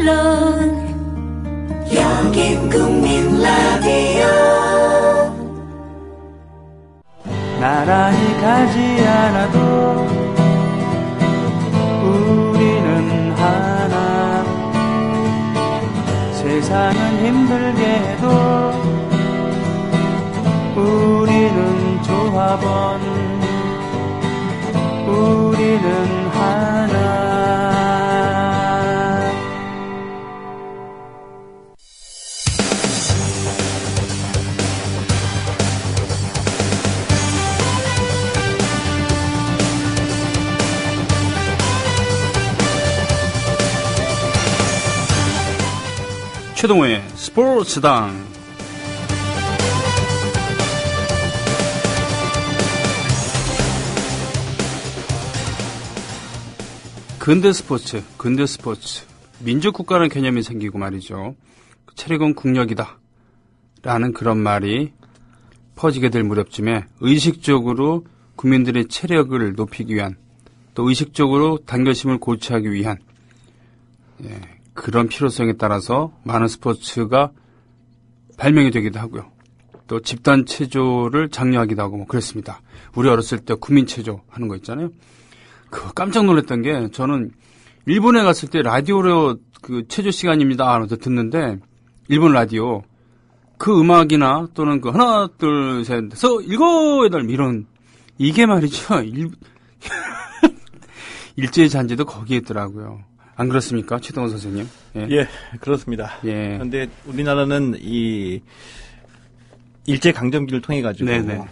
물론 여긴 국민 라디오. 나란히 가지 않아도 우리는 하나. 세상은 힘들게 해도 우리는 조합원. 우리는 하나. 최동호의 스포츠당. 근대 스포츠. 민족국가라는 개념이 생기고 말이죠. 체력은 국력이다 라는 그런 말이 퍼지게 될 무렵쯤에 의식적으로 국민들의 체력을 높이기 위한, 또 의식적으로 단결심을 고취하기 위한 그런 필요성에 따라서 많은 스포츠가 발명이 되기도 하고요. 또 집단 체조를 장려하기도 하고 뭐 그랬습니다. 우리 어렸을 때 국민 체조 하는 거 있잖아요. 그 깜짝 놀랐던 게, 저는 일본에 갔을 때 라디오로 그 체조 시간입니다 하면서 듣는데, 일본 라디오 그 음악이나 또는 그 하나 둘 셋 해서 일곱 여덟 이런 이게 말이죠. 일제의 잔재도 거기에 있더라고요. 안 그렇습니까, 최동원 선생님? 예, 그렇습니다. 예. 그런데 우리나라는 이 일제 강점기를 통해 가지고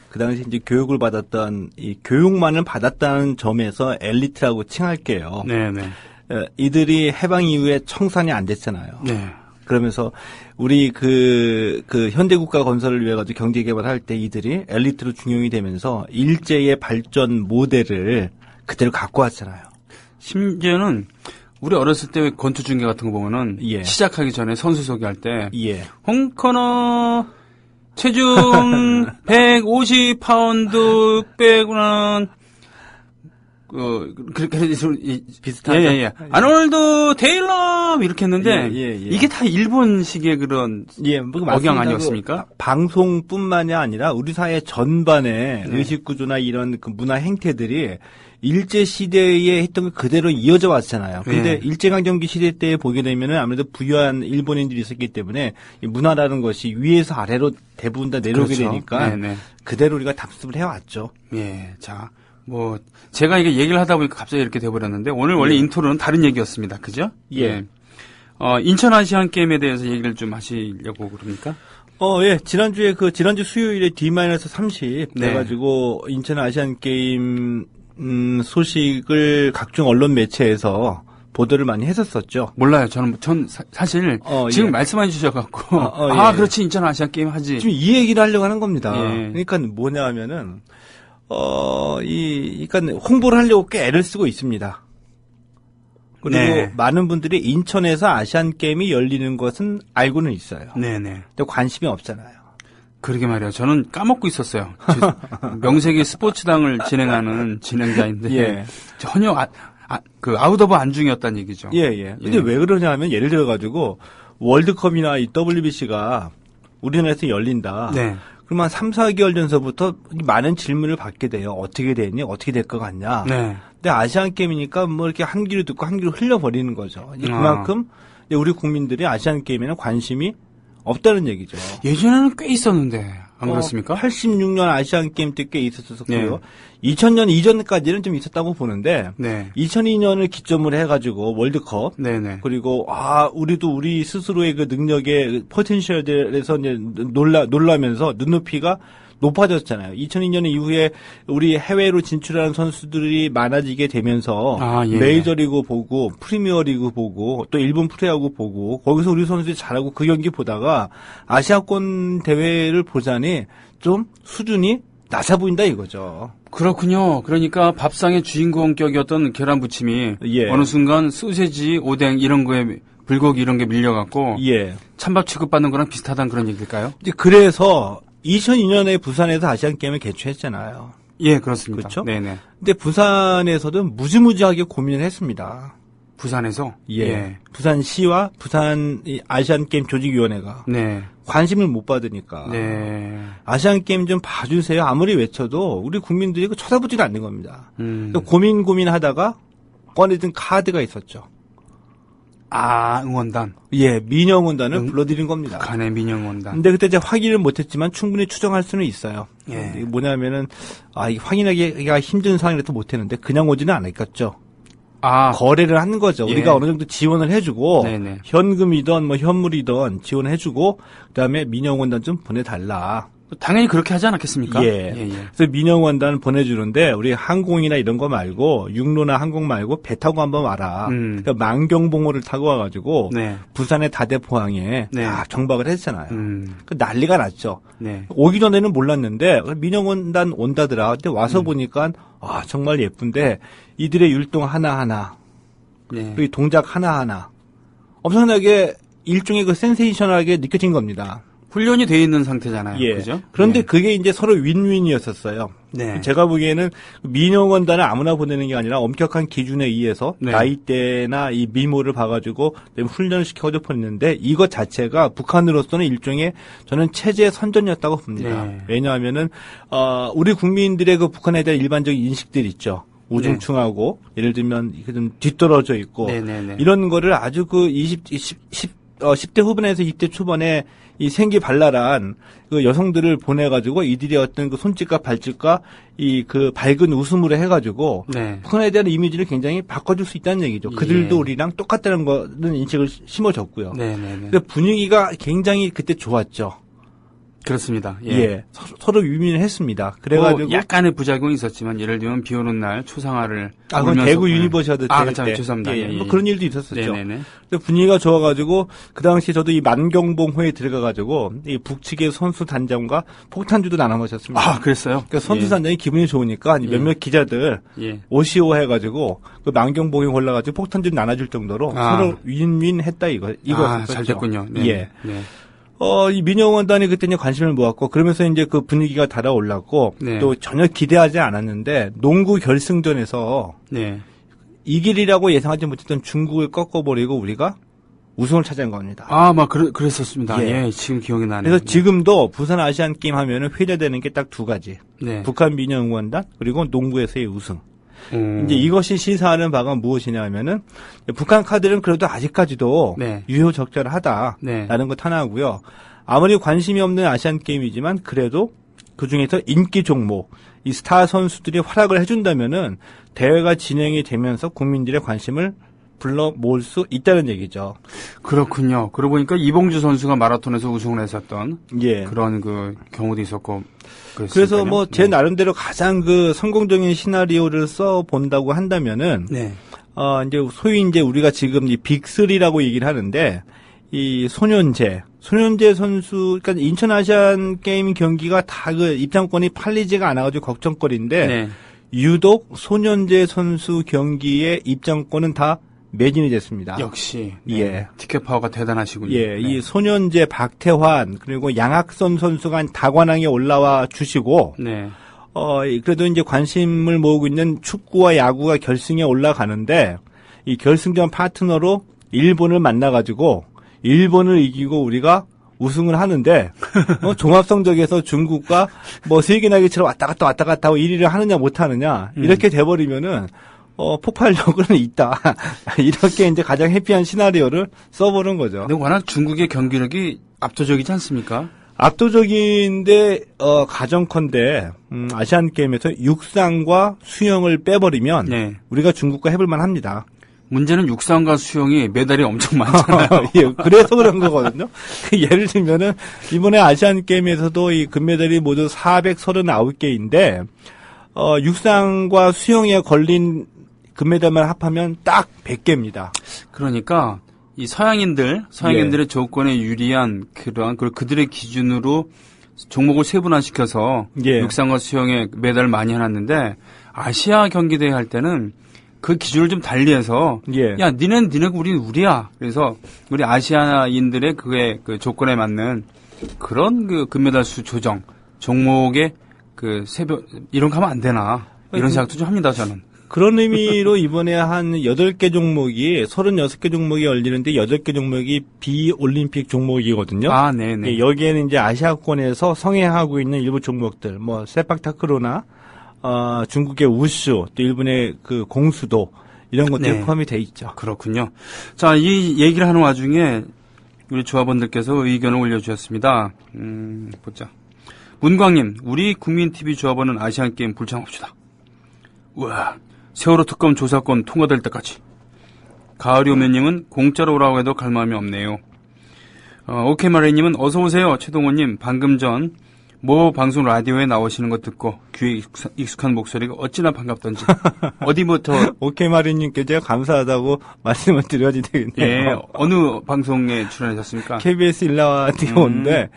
그 당시 이제 교육을 받았던, 이 교육만을 받았다는 점에서 엘리트라고 칭할게요. 네네. 이들이 해방 이후에 청산이 안 됐잖아요. 네. 그러면서 우리 그 현대국가 건설을 위해 가지고 경제 개발할 때 이들이 엘리트로 중용이 되면서 일제의 발전 모델을 그대로 갖고 왔잖아요. 심지어는 우리 어렸을 때 권투 중계 같은 거 보면은 시작하기 전에 선수 소개할 때 홍커너 체중 150파운드 빼고는 그렇게 비슷하죠. 아놀드 테일러 이렇게 했는데 이게 다 일본식의 그런 억양 아니었습니까? 방송뿐만이 아니라 우리 사회 전반의 의식 구조나 이런 그 문화 행태들이 일제 시대에 했던 게 그대로 이어져 왔잖아요. 근데 일제강점기 시대 때 보게 되면은 아무래도 부유한 일본인들이 있었기 때문에 이 문화라는 것이 위에서 아래로 대부분 다 내려오게 되니까 그대로 우리가 답습을 해왔죠. 예, 자, 뭐 제가 이게 얘기를 하다 보니까 갑자기 이렇게 돼버렸는데 오늘 원래 인트로는 다른 얘기였습니다. 그죠? 예. 인천 아시안 게임에 대해서 얘기를 좀 하시려고 그럽니까? 예. 지난주 수요일에 D-30 돼가지고 인천 아시안 게임 소식을 각종 언론 매체에서 보도를 많이 했었었죠. 몰라요. 전 사실 지금 말씀해 주셔갖고 그렇지, 인천 아시안 게임 하지. 지금 이 얘기를 하려고 하는 겁니다. 그러니까 뭐냐 하면은 그러니까 홍보를 하려고 꽤 애를 쓰고 있습니다. 그리고 많은 분들이 인천에서 아시안 게임이 열리는 것은 알고는 있어요. 네네. 근데 관심이 없잖아요. 그러게 말이에요. 저는 까먹고 있었어요. 명색이 스포츠당을 진행하는 진행자인데 전혀 그 아웃 오브 안중이었다는 얘기죠. 근데 왜 그러냐 하면 예를 들어 가지고 월드컵이나 이 WBC가 우리나라에서 열린다. 그러면 3, 4개월 전서부터 많은 질문을 받게 돼요. 어떻게 되니? 어떻게 될 것 같냐? 근데 아시안 게임이니까 뭐 이렇게 한 귀로 듣고 한 귀로 흘려버리는 거죠. 그만큼 우리 국민들이 아시안 게임에는 관심이 없다는 얘기죠. 예전에는 꽤 있었는데 안 그렇습니까? 86년 아시안 게임 때 꽤 있었었고요. 2000년 이전까지는 좀 있었다고 보는데 2002년을 기점으로 해가지고 월드컵 그리고 우리도 우리 스스로의 그 능력의 포텐셜에 대해서 이제 놀라면서 눈높이가 높아졌잖아요. 2002년 이후에 우리 해외로 진출하는 선수들이 많아지게 되면서 메이저리그 보고 프리미어리그 보고 또 일본 프로야구 보고 거기서 우리 선수들이 잘하고 그 경기 보다가 아시아권 대회를 보자니 좀 수준이 낮아 보인다 이거죠. 그렇군요. 그러니까 밥상의 주인공격이었던 계란부침이 어느 순간 소세지, 오뎅 이런 거에 불고기 이런 게 밀려갖고 찬밥 취급받는 거랑 비슷하다는 그런 얘기일까요? 이제 그래서 2002년에 부산에서 아시안 게임을 개최했잖아요. 예, 그렇습니다. 그렇죠? 네네. 근데 부산에서도 무지무지하게 고민을 했습니다. 부산에서? 예. 부산시와 부산 아시안게임 조직위원회가. 네. 관심을 못 받으니까. 네. 아시안게임 좀 봐주세요. 아무리 외쳐도 우리 국민들이 쳐다보지도 않는 겁니다. 고민하다가 꺼내든 카드가 있었죠. 아, 응원단? 예, 민영원단을 불러들인 겁니다. 북한의 민영원단. 근데 그때 제가 확인을 못했지만 충분히 추정할 수는 있어요. 예. 이게 뭐냐면은, 이게 확인하기가 힘든 상황이라서 못했는데 그냥 오지는 않았겠죠. 거래를 하는 거죠. 예. 우리가 어느 정도 지원을 해주고, 네네. 현금이든 뭐 현물이든 지원해주고, 그 다음에 민영원단 좀 보내달라. 당연히 그렇게 하지 않았겠습니까? 예. 그래서 민영원단 보내주는데 우리 항공이나 이런 거 말고 육로나 항공 말고 배 타고 한번 와라. 그러니까 만경봉호를 타고 와가지고 네. 부산의 다대포항에 네. 다 정박을 했잖아요. 그 난리가 났죠. 네. 오기 전에는 몰랐는데 민영원단 온다더라. 근데 와서 보니까 정말 예쁜데 이들의 율동 하나하나 네. 그리고 동작 하나하나 엄청나게 일종의 그 센세이션하게 느껴진 겁니다. 훈련이 돼 있는 상태잖아요. 예. 그죠? 그런데 네. 그게 이제 서로 윈윈이었었어요. 네. 제가 보기에는 민영원단을 아무나 보내는 게 아니라 엄격한 기준에 의해서 네. 나이대나 이 미모를 봐가지고 훈련을 시켜가지고 보냈는데 이것 자체가 북한으로서는 일종의 저는 체제 선전이었다고 봅니다. 네. 왜냐하면은, 우리 국민들의 그 북한에 대한 일반적인 인식들 있죠. 우중충하고, 네. 예를 들면, 좀 뒤떨어져 있고, 네네네. 이런 거를 아주 그 10대 후반에서 20대 초반에 이 생기발랄한 그 여성들을 보내가지고 이들의 어떤 그 손짓과 발짓과 이 그 밝은 웃음으로 해가지고 네. 북한에 대한 이미지를 굉장히 바꿔줄 수 있다는 얘기죠. 그들도 예. 우리랑 똑같다는 거는 인식을 심어줬고요. 근데 분위기가 굉장히 그때 좋았죠. 그렇습니다. 예. 예. 서로 위민을 했습니다. 그래가지고. 약간의 부작용이 있었지만, 예를 들면 비 오는 날 초상화를. 그건 대구 유니버시아드 때. 그렇죠. 죄송합니다. 예. 뭐 그런 일도 있었었죠. 네네네. 근데 분위기가 좋아가지고, 그 당시 저도 이 만경봉호에 들어가가지고, 이 북측의 선수 단장과 폭탄주도 나눠 마셨습니다. 그랬어요? 그러니까 선수 단장이 기분이 좋으니까 몇몇 기자들, 오시오 해가지고, 그 만경봉에 올라가지고 폭탄주를 나눠줄 정도로 서로 윈윈 했다 이거였었죠. 잘 됐군요. 네. 예. 네. 이 민영원단이 그때 이제 관심을 모았고, 그러면서 이제 그 분위기가 달아올랐고, 네. 또 전혀 기대하지 않았는데, 농구 결승전에서, 네. 이길이라고 예상하지 못했던 중국을 꺾어버리고 우리가 우승을 차지한 겁니다. 그랬었습니다. 예, 지금 기억이 나네요. 그래서 지금도 부산 아시안 게임 하면은 회자되는 게 딱 두 가지. 네. 북한 민영원단, 그리고 농구에서의 우승. 이제 이것이 시사하는 바가 무엇이냐 하면은 북한 카드는 그래도 아직까지도 네. 유효적절하다라는 네. 것 하나고요. 아무리 관심이 없는 아시안 게임이지만 그래도 그 중에서 인기 종목, 이 스타 선수들이 활약을 해준다면은 대회가 진행이 되면서 국민들의 관심을 불러 모을 수 있다는 얘기죠. 그렇군요. 그러고 보니까 이봉주 선수가 마라톤에서 우승을 했었던 예. 그런 그 경우도 있었고. 그래서 뭐 제 나름대로 가장 그 성공적인 시나리오를 써 본다고 한다면은 네. 이제 소위 이제 우리가 지금 이 빅3라고 얘기를 하는데 이 손현재 선수 그러니까 인천 아시안 게임 경기가 다 그 입장권이 팔리지가 않아가지고 걱정거리인데 네. 유독 손현재 선수 경기의 입장권은 다 매진이 됐습니다. 역시 네. 예. 티켓 파워가 대단하시군요. 예, 네. 이 손현재, 박태환 그리고 양학선 선수가 다관왕에 올라와 주시고 네. 그래도 이제 관심을 모으고 있는 축구와 야구가 결승에 올라가는데 이 결승전 파트너로 일본을 만나가지고 일본을 이기고 우리가 우승을 하는데 종합 성적에서 중국과 뭐 세계나기처럼 왔다 갔다 하고 1위를 하느냐 못 하느냐 이렇게 돼버리면은. 폭발력은 있다. 이렇게 이제 가장 해피한 시나리오를 써보는 거죠. 근데 워낙 중국의 경기력이 압도적이지 않습니까? 압도적인데, 가정컨대, 아시안 게임에서 육상과 수영을 빼버리면, 네. 우리가 중국과 해볼만 합니다. 문제는 육상과 수영이 메달이 엄청 많잖아요. 예, 그래서 그런 거거든요. 예를 들면은, 이번에 아시안 게임에서도 이 금메달이 모두 439개인데, 육상과 수영에 걸린 금메달만 합하면 딱 100개입니다. 그러니까 이 서양인들의 예. 조건에 유리한 그들의 기준으로 종목을 세분화시켜서 예. 육상과 수영에 메달을 많이 해놨는데 아시아 경기대회 할 때는 그 기준을 좀 달리해서 예. 야 니네는 니네고 우리는 우리야. 그래서 우리 아시아인들의 그 조건에 맞는 그런 그 금메달 수 조정 종목의 그 이런 거 하면 안 되나 이런 생각도 좀 합니다 저는. 그런 의미로 이번에 한 8개 종목이 36개 종목이 열리는데 8개 종목이 비올림픽 종목이거든요. 아, 네네. 예, 여기에는 이제 아시아권에서 성행하고 있는 일부 종목들, 뭐 세팍타크로나 중국의 우슈, 또 일본의 그 공수도 이런 것들이 포함이 돼 있죠. 그렇군요. 자, 이 얘기를 하는 와중에 우리 조합원들께서 의견을 올려주셨습니다. 보자. 문광님, 우리 국민TV 조합원은 아시안게임 불참합시다. 우와, 세월호 특검 조사권 통과될 때까지. 가을이 오면님은 공짜로 오라고 해도 갈 마음이 없네요. 오케이마레님은 어서오세요. 최동호님, 방금 전 모 방송 라디오에 나오시는 거 듣고 귀에 익숙한 목소리가 어찌나 반갑던지. 어디부터. 오케이마레님께 제가 감사하다고 말씀을 드려야 되겠네요. 예, 어느 방송에 출연하셨습니까? KBS 일라디오인데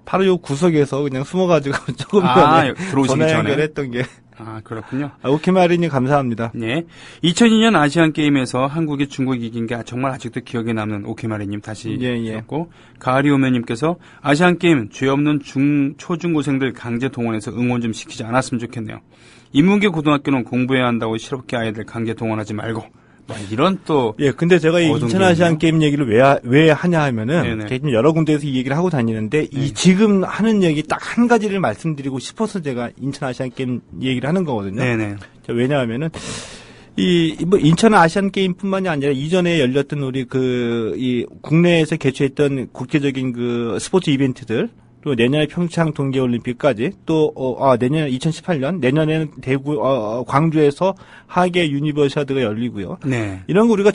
바로 요 구석에서 그냥 숨어가지고 조금 전에 전화 연결했던 게. 아, 그렇군요. 오케이마리님 감사합니다. 네. 2002년 아시안게임에서 한국이 중국이 이긴 게 정말 아직도 기억에 남는 오케이마리님 다시 주셨고, 가을이 오면님께서 아시안게임 죄 없는 초중고생들 강제 동원해서 응원 좀 시키지 않았으면 좋겠네요. 인문계 고등학교는 공부해야 한다고 실업계 아이들 강제 동원하지 말고, 이런 또. 예, 근데 제가 이 인천 아시안 게임 얘기를 왜 하냐 하면은, 지금 여러 군데에서 이 얘기를 하고 다니는데, 이 지금 하는 얘기 딱 한 가지를 말씀드리고 싶어서 제가 인천 아시안 게임 얘기를 하는 거거든요. 네네. 왜냐하면은, 뭐 인천 아시안 게임뿐만이 아니라 이전에 열렸던 우리 이 국내에서 개최했던 국제적인 그 스포츠 이벤트들, 또 내년에 평창 동계올림픽까지 또 내년 2018년 내년에는 대구 광주에서 하계 유니버시아드가 열리고요. 네. 이런 거 우리가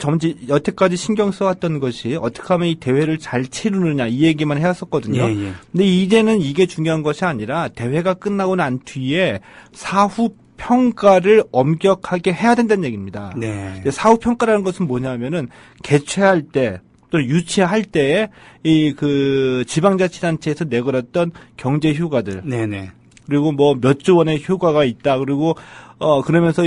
여태까지 신경 써왔던 것이 어떻게 하면 이 대회를 잘 치르느냐 이 얘기만 해왔었거든요. 예. 근데 이제는 이게 중요한 것이 아니라 대회가 끝나고 난 뒤에 사후 평가를 엄격하게 해야 된다는 얘기입니다. 네. 사후 평가라는 것은 뭐냐면은 개최할 때 또 유치할 때에 지방자치단체에서 내걸었던 경제 효과들. 네네. 그리고 뭐 몇 조 원의 효과가 있다. 그리고 그러면서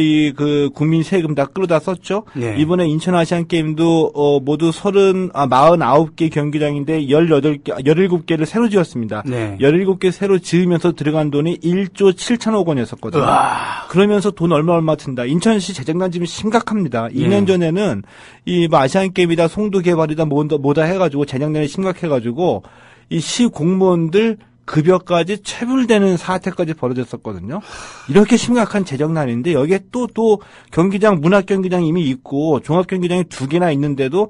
국민 세금 다 끌어다 썼죠. 네. 이번에 인천 아시안 게임도 모두 49개 경기장인데 17개를 새로 지었습니다. 네. 17개 새로 지으면서 들어간 돈이 1조 7천억 원이었었거든요. 으아. 그러면서 돈 얼마 든다. 인천시 재정난 지금 심각합니다. 2년 전에는 아시안 게임이다, 송도 개발이다, 뭐다 해가지고 재정난이 심각해가지고 이 시 공무원들 급여까지 체불되는 사태까지 벌어졌었거든요. 이렇게 심각한 재정난인데 여기에 또 경기장, 문학경기장이 이미 있고 종합경기장이 2개나 있는데도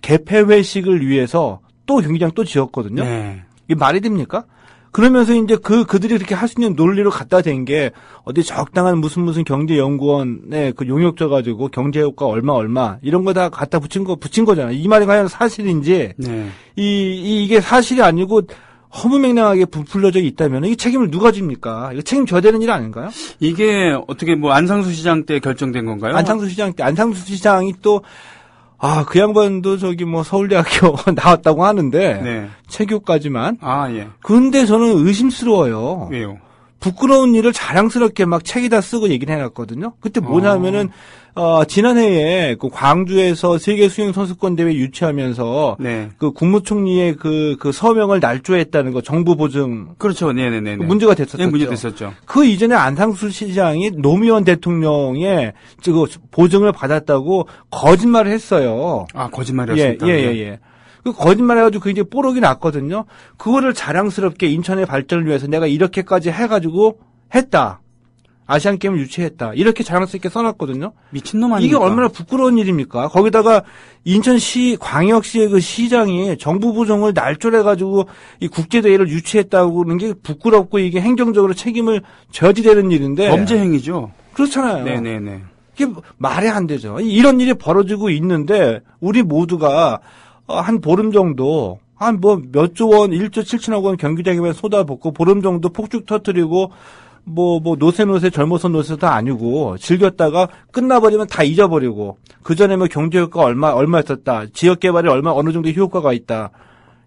개폐회식을 위해서 또 경기장 또 지었거든요. 네. 이게 말이 됩니까? 그러면서 이제 그들이 그렇게 할 수 있는 논리로 갖다 댄 게 어디 적당한 무슨 경제연구원에 용역 줘가지고 경제효과 얼마 이런 거 다 갖다 붙인 거잖아요. 이 말이 과연 사실인지 이게 사실이 아니고 허무맹랑하게 부풀려져 있다면 이 책임을 누가 집니까? 이거 책임져야 되는 일 아닌가요? 이게 어떻게 안상수 시장 때 결정된 건가요? 안상수 시장이 또 그 양반도 서울대학교 나왔다고 하는데 체교까지만. 예. 그런데 저는 의심스러워요. 왜요? 부끄러운 일을 자랑스럽게 막 책에다 쓰고 얘기를 해놨거든요. 그때 뭐냐면은 지난해에 광주에서 세계 수영 선수권 대회 유치하면서 국무총리의 그 서명을 날조했다는 거 정부 보증. 그렇죠. 네네네. 문제가 됐었죠. 네, 문제 됐었죠. 그 이전에 안상수 시장이 노무현 대통령의 보증을 받았다고 거짓말을 했어요. 거짓말이었습니까? 예. 그 거짓말 해가지고 그게 이제 뽀록이 났거든요. 그거를 자랑스럽게 인천의 발전을 위해서 내가 이렇게까지 해가지고 했다. 아시안 게임을 유치했다. 이렇게 자랑스럽게 써놨거든요. 미친놈 아닙니까? 이게 얼마나 부끄러운 일입니까? 거기다가 인천시 광역시의 그 시장이 정부 부정을 날조해가지고 이 국제대회를 유치했다고 하는 게 부끄럽고 이게 행정적으로 책임을 져야 되는 일인데. 범죄 행위죠. 그렇잖아요. 네네네. 이게 말이 안 되죠. 이런 일이 벌어지고 있는데 우리 모두가 한 보름 정도, 몇 조 원, 1조 7천억 원 경기장에만 쏟아붓고, 보름 정도 폭죽 터뜨리고, 노세 젊어서 노세도 아니고, 즐겼다가 끝나버리면 다 잊어버리고, 그 전에 경제효과 얼마였었다, 지역개발에 어느 정도 효과가 있다.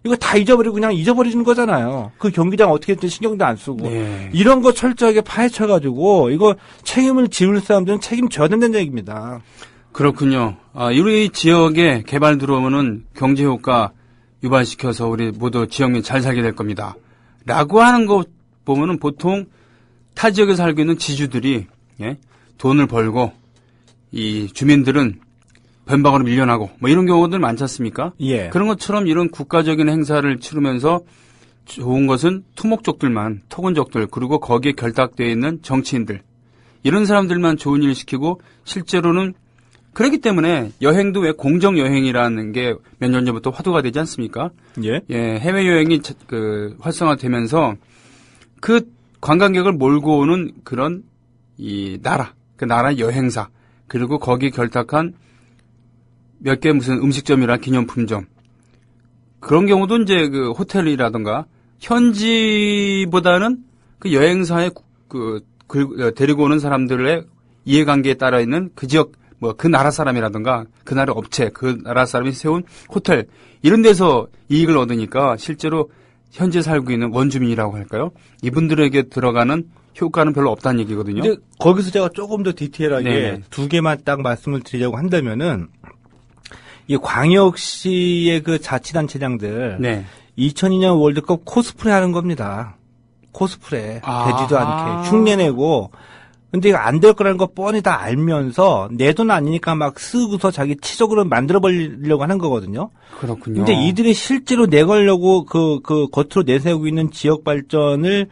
이거 다 잊어버리고 그냥 잊어버리는 거잖아요. 그 경기장 어떻게 했든 신경도 안 쓰고. 이런 거 철저하게 파헤쳐가지고, 이거 책임을 지울 사람들은 책임져야 된다는 얘기입니다. 그렇군요. 우리 지역에 개발 들어오면은 경제효과 유발시켜서 우리 모두 지역민 잘 살게 될 겁니다. 라고 하는 거 보면은 보통 타 지역에 살고 있는 지주들이 돈을 벌고 이 주민들은 변방으로 밀려나고 뭐 이런 경우들 많지 않습니까? 예. 그런 것처럼 이런 국가적인 행사를 치르면서 좋은 것은 토목족들만, 토건족들, 그리고 거기에 결탁되어 있는 정치인들, 이런 사람들만 좋은 일 시키고 실제로는 그렇기 때문에 여행도 왜 공정 여행이라는 게 몇 년 전부터 화두가 되지 않습니까? 예. 예, 해외 여행이 그 활성화되면서 그 관광객을 몰고 오는 그런 이 나라, 그 나라 여행사, 그리고 거기 결탁한 몇 개 무슨 음식점이나 기념품점, 그런 경우도 이제 그 호텔이라든가 현지보다는 그 여행사에 데리고 오는 사람들의 이해관계에 따라 있는 그 지역, 뭐 그 나라 사람이라든가 그 나라 업체, 그 나라 사람이 세운 호텔, 이런 데서 이익을 얻으니까 실제로 현재 살고 있는 원주민이라고 할까요? 이분들에게 들어가는 효과는 별로 없다는 얘기거든요. 근데 거기서 제가 조금 더 디테일하게 네네. 두 개만 딱 말씀을 드리려고 한다면은, 이 광역시의 그 자치단체장들, 네. 2002년 월드컵 코스프레 하는 겁니다. 코스프레. 되지도 않게. 흉내내고. 근데 이거 안 될 거라는 거 뻔히 다 알면서 내 돈 아니니까 막 쓰고서 자기 치적으로 만들어버리려고 하는 거거든요. 그렇군요. 근데 이들이 실제로 내걸려고 그 겉으로 내세우고 있는 지역 발전을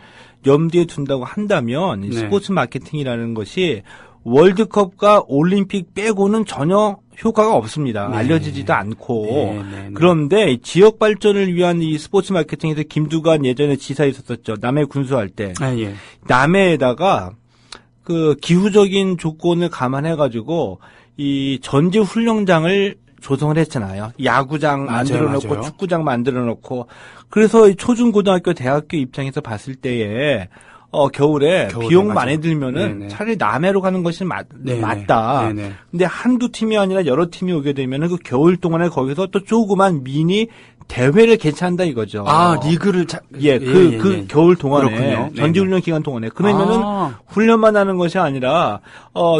염두에 둔다고 한다면, 네. 스포츠 마케팅이라는 것이 월드컵과 올림픽 빼고는 전혀 효과가 없습니다. 네. 알려지지도 않고. 네. 그런데 지역 발전을 위한 이 스포츠 마케팅에서 김두관 예전에 지사 있었었죠. 남해 군수할 때. 예. 남해에다가 그 기후적인 조건을 감안해가지고 이 전지 훈련장을 조성을 했잖아요. 야구장 만들어놓고 맞아요. 축구장 만들어놓고. 그래서 초중고등학교 대학교 입장에서 봤을 때에 겨울에 비용 맞아. 많이 들면은 네네. 차라리 남해로 가는 것이 맞다. 네네. 근데 한두 팀이 아니라 여러 팀이 오게 되면은 그 겨울 동안에 거기서 또 조그만 미니 대회를 개최한다 이거죠. 리그를 그 겨울 동안에 전지훈련 기간 동안에 그러면은 훈련만 하는 것이 아니라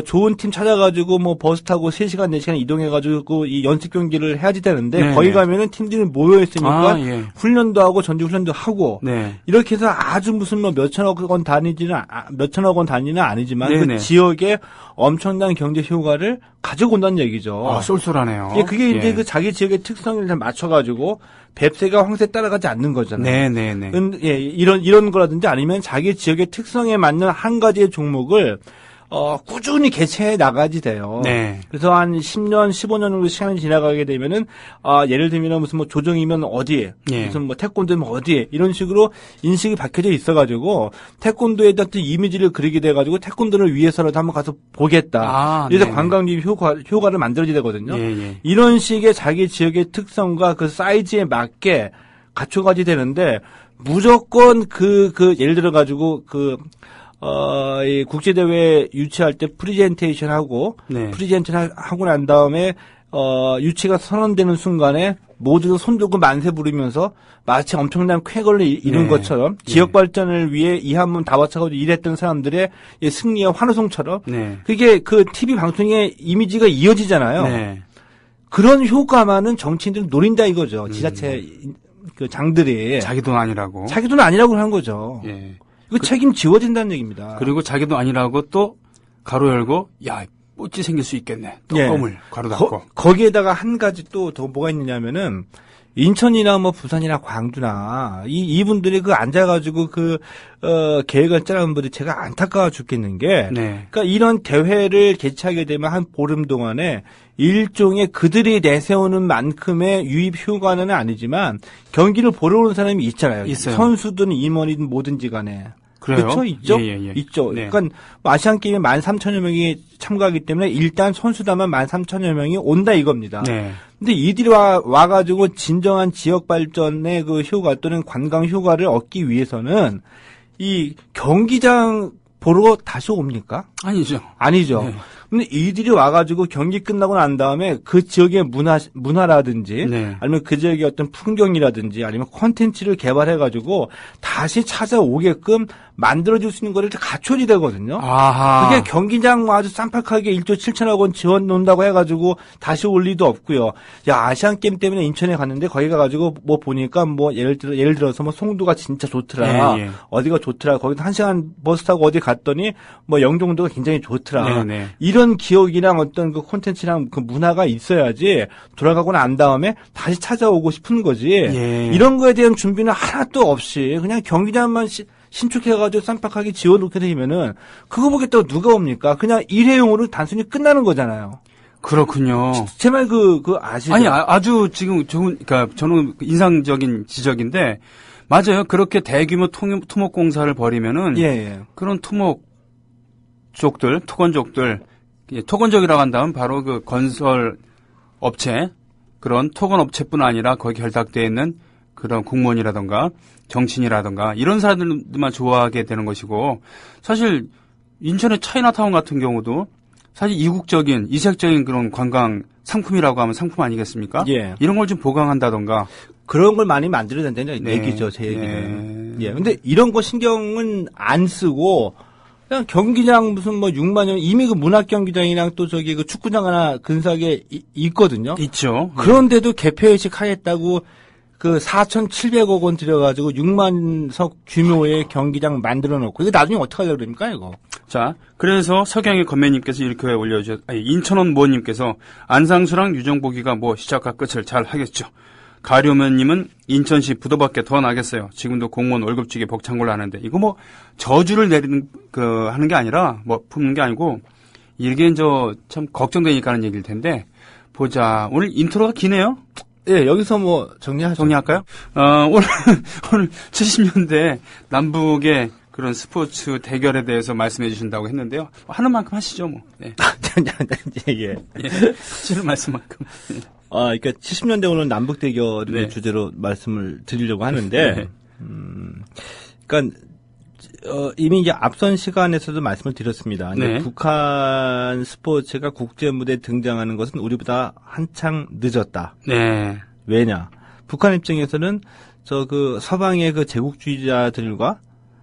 좋은 팀 찾아가지고 뭐 버스 타고 3시간 4시간 이동해가지고 이 연습 경기를 해야지 되는데 네네. 거기 가면은 팀들이 모여 있으니까 훈련도 하고 전지훈련도 하고 이렇게 해서 아주 무슨 뭐 몇천억 원 단위는 아니지만 네네. 그 지역에 엄청난 경제 효과를 가지고 온다는 얘기죠. 쏠쏠하네요. 그게 이제 그 자기 지역의 특성을 잘 맞춰가지고 뱁새가 황새 따라가지 않는 거잖아요. 네네네. 이런 거라든지 아니면 자기 지역의 특성에 맞는 한 가지의 종목을 꾸준히 개최해 나가지 돼요. 네. 그래서 한 10년, 15년 정도 시간이 지나가게 되면은, 예를 들면 무슨 뭐 조정이면 어디에, 무슨 뭐 태권도면 어디에, 이런 식으로 인식이 박혀져 있어가지고, 태권도에 대한 이미지를 그리게 돼가지고, 태권도를 위해서라도 한번 가서 보겠다. 그래서 관광립 효과를 만들어야 되거든요. 이런 식의 자기 지역의 특성과 그 사이즈에 맞게 갖춰가지 되는데, 무조건 예를 들어가지고 이 국제대회 유치할 때 프리젠테이션 하고 난 다음에, 유치가 선언되는 순간에 모두 손 들고 만세 부르면서 마치 엄청난 쾌거를 이룬 것처럼 지역 발전을 위해 이 한 몸 다 바쳐가지고 일했던 사람들의 승리와 환호성처럼 그게 그 TV 방송의 이미지가 이어지잖아요. 그런 효과만은 정치인들은 노린다 이거죠. 지자체 그 장들이. 자기 돈 아니라고. 자기 돈 아니라고 하는 거죠. 이거 책임 지워진다는 얘기입니다. 그리고 자기 돈 아니라고 또 가로 열고 뽀찌 생길 수 있겠네. 또 껌을 가로 닫고. 거기에다가 한 가지 또 더 뭐가 있느냐면은 인천이나 뭐 부산이나 광주나 이분들이 앉아가지고 계획을 짜는 분들이 제가 안타까워 죽겠는 게 그러니까 이런 대회를 개최하게 되면 한 보름 동안에 일종의 그들이 내세우는 만큼의 유입 효과는 아니지만 경기를 보러 오는 사람이 있잖아요. 있어요. 선수든 임원이든 뭐든지 간에. 그래요? 그렇죠? 있죠? 예. 있죠. 그러니까 아시안 게임에 13,000여 명이 참가하기 때문에 일단 선수단만 13,000여 명이 온다 이겁니다. 근데 이들이 와가지고 진정한 지역 발전의 그 효과 또는 관광 효과를 얻기 위해서는 이 경기장 보러 다시 옵니까? 아니죠. 근데 이들이 와가지고 경기 끝나고 난 다음에 그 지역의 문화라든지 아니면 그 지역의 어떤 풍경이라든지 아니면 콘텐츠를 개발해가지고 다시 찾아오게끔 만들어줄 수 있는 거를 갖춰야 되거든요. 그게 경기장 아주 쌈박하게 1조 7천억 원 지원 놓는다고 해가지고 다시 올 리도 없고요. 아시안 게임 때문에 인천에 갔는데 거기 가가지고 뭐 보니까 뭐 예를 들어서 뭐 송도가 진짜 좋더라. 어디가 좋더라. 거기서 1시간 버스 타고 어디 갔더니 뭐 영종도가 굉장히 좋더라. 이런 이런 기억이랑 어떤 그 콘텐츠랑 그 문화가 있어야지 돌아가고 난 다음에 다시 찾아오고 싶은 거지. 예. 이런 거에 대한 준비는 하나도 없이 그냥 경기장만 신축해가지고 쌈박하게 지어놓게 되면은 그거 보겠다고 누가 옵니까? 그냥 일회용으로 단순히 끝나는 거잖아요. 그렇군요. 제 말 아시죠? 아니, 아주 지금 그러니까 저는 인상적인 지적인데, 맞아요. 그렇게 대규모 토목 공사를 벌이면은, 예. 그런 토건족들, 토건족이라고 한다면 바로 그 건설 업체, 그런 토건 업체뿐 아니라 거기 결탁되어 있는 그런 공무원이라던가, 정치인이라던가, 이런 사람들만 좋아하게 되는 것이고, 사실, 인천의 차이나타운 같은 경우도, 사실 이색적인 그런 관광 상품이라고 하면 상품 아니겠습니까? 예. 이런 걸 좀 보강한다던가. 그런 걸 많이 만들어야 된다는 얘기죠, 제 얘기는. 예. 근데 이런 거 신경은 안 쓰고, 그냥 경기장 무슨 6만 원, 이미 그 문학경기장이랑 또 저기 그 축구장 하나 근사하게 있거든요. 있죠. 그런데도 개폐회식 하겠다고 그 4,700억 원 들여가지고 6만 석 규모의 경기장 만들어 놓고, 이거 나중에 어떻게 하려고 그럽니까, 이거? 자, 그래서 서경희 건매님께서 이렇게 인천원 모님께서 안상수랑 유정보기가 시작과 끝을 잘 하겠죠. 가료면님은 인천시 부도밖에 더 나겠어요. 지금도 공무원 월급 주기 벅찬 걸로 아는데, 이거 저주를 내리는, 하는 게 아니라, 품는 게 아니고, 이게 참 걱정되니까 하는 얘기일 텐데, 보자. 오늘 인트로가 기네요? 예, 여기서 정리할까요? 오늘 70년대 남북의 그런 스포츠 대결에 대해서 말씀해 주신다고 했는데요. 하는 만큼 하시죠, 네. 예. 하시는 말씀만큼. 그러니까 70년대 오늘 남북 대결을 네. 주제로 말씀을 드리려고 하는데, 네. 그러니까 이미 이제 앞선 시간에서도 말씀을 드렸습니다. 네. 북한 스포츠가 국제 무대에 등장하는 것은 우리보다 한창 늦었다. 네. 왜냐? 북한 입장에서는 서방의 그 제국주의자들과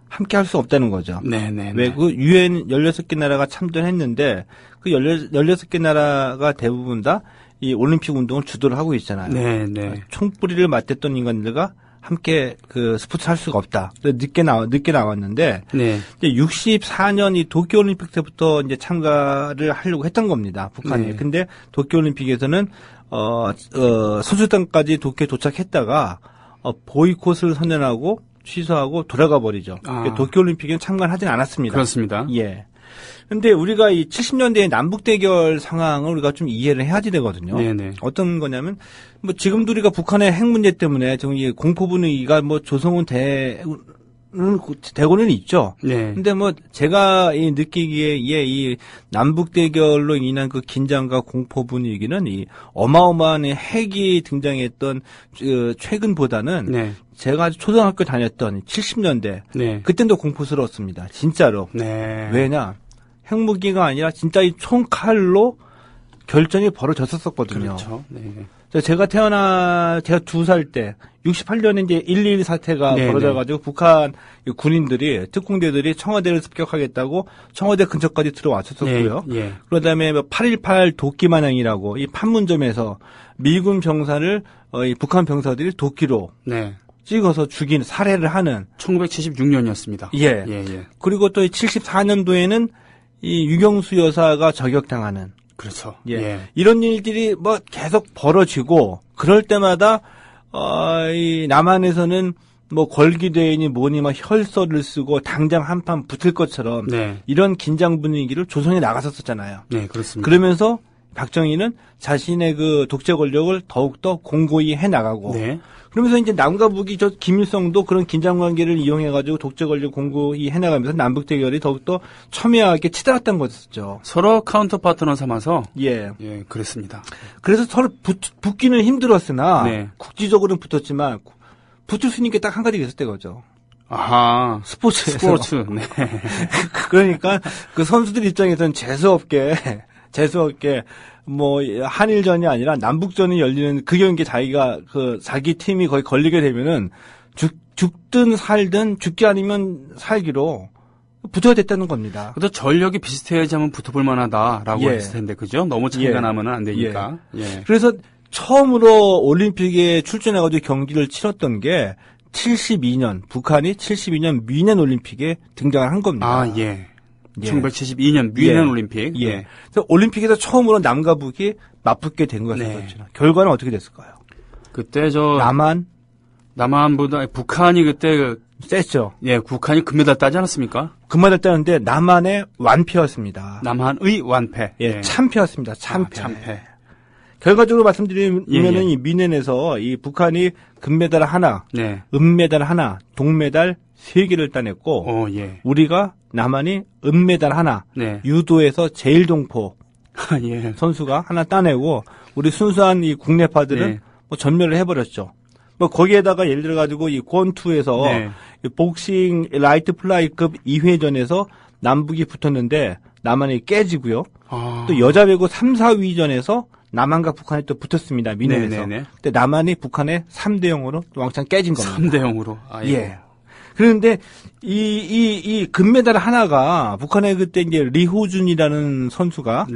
함께 할 수 없다는 거죠. 네네. 왜 그 유엔 16개 나라가 참전했는데 그 16개 나라가 대부분 다 이 올림픽 운동을 주도를 하고 있잖아요. 네네. 총뿌리를 맞댔던 인간들과 함께 그 스포츠 할 수가 없다. 늦게 나왔는데 네. 이제 64년 이 도쿄 올림픽 때부터 이제 참가를 하려고 했던 겁니다. 북한이. 네. 근데 도쿄 올림픽에서는 선수단까지 도쿄에 도착했다가 보이콧을 선언하고 취소하고 돌아가 버리죠. 도쿄 올림픽에는 참가를 하진 않았습니다. 그렇습니다. 예. 근데 우리가 이 70년대의 남북 대결 상황을 우리가 좀 이해를 해야지 되거든요. 네네. 어떤 거냐면 지금도 우리가 북한의 핵 문제 때문에 이 공포 분위기가 조성은 되고는 있죠. 네. 근데 제가 느끼기에 이 남북 대결로 인한 그 긴장과 공포 분위기는 이 어마어마한 핵이 등장했던 최근보다는 네. 제가 초등학교 다녔던 70년대 네. 그땐 더 공포스러웠습니다. 진짜로. 네. 왜냐? 핵무기가 아니라 진짜 이 총칼로 결전이 벌어졌었거든요. 그렇죠. 네. 제가 2살 때 68년에 이제 1.12 사태가 네네. 벌어져가지고 북한 군인들이 특공대들이 청와대를 습격하겠다고 청와대 근처까지 들어왔었고요. 네. 그다음에 8.18 도끼마냥이라고 이 판문점에서 미군 병사를 이 북한 병사들이 도끼로 네. 찍어서 살해를 하는 1976년이었습니다. 예. 그리고 또 74년도에는 이 유경수 여사가 저격당하는 그렇죠. 예. 이런 일들이 계속 벌어지고 그럴 때마다 이 남한에서는 걸기대인이 뭐니 혈서를 쓰고 당장 한판 붙을 것처럼 네. 이런 긴장 분위기를 조성해 나갔었잖아요. 네, 그렇습니다. 그러면서 박정희는 자신의 그 독재 권력을 더욱더 공고히 해 나가고 네. 그러면서 이제 남과 북이 김일성도 그런 긴장 관계를 이용해가지고 독재 권력 공고히 해나가면서 남북 대결이 더욱더 첨예하게 치달았던 것이죠. 서로 카운터 파트너 삼아서 예, 그랬습니다. 그래서 서로 붙기는 힘들었으나 네. 국지적으로는 붙었지만 붙을 수 있는 게 딱 한 가지가 있었던 거죠. 아하. 스포츠. 네. 그러니까 그 선수들 입장에서는 재수없게 한일전이 아니라 남북전이 열리는 그 경기에 자기 팀이 거의 걸리게 되면은 죽든 살든 죽기 아니면 살기로 붙어야 됐다는 겁니다. 그래도 전력이 비슷해야지 하면 붙어볼 만하다라고 했을 텐데, 그죠? 너무 차이가 나면 안 되니까. 예. 그래서 처음으로 올림픽에 출전해가지고 경기를 치렀던 게 72년, 북한이 72년 미넨 올림픽에 등장을 한 겁니다. 예. 예. 1972년 뮌헨 예. 올림픽. 예. 그래서 올림픽에서 처음으로 남과 북이 맞붙게 된 거였었죠. 네. 결과는 어떻게 됐을까요? 그때 남한보다 북한이 그때 셌죠. 예, 북한이 금메달 따지 않았습니까? 금메달 따는데 남한의 완패였습니다. 남한의 완패. 예, 참패였습니다. 참패. 참패. 결과적으로 말씀드리면은 이 뮌헨에서 이 북한이 금메달 하나, 네. 은메달 하나, 동메달 3개를 따냈고, 예. 우리가 남한이 은메달 하나, 네. 유도에서 제일동포 예. 선수가 하나 따내고, 우리 순수한 이 국내파들은 네. 뭐 전멸을 해버렸죠. 뭐 거기에다가 예를 들어가지고 이 권투에서 네. 복싱 라이트 플라이급 2회전에서 남북이 붙었는데 남한이 깨지고요. 또 여자 배구 3, 4위전에서 남한과 북한이 또 붙었습니다. 뮌헨에서. 근데 남한이 북한에 3대 0으로 왕창 깨진 겁니다. 3대 0으로. 아이고. 예. 그런데 이 금메달 하나가 북한의 그때 이제 리호준이라는 선수가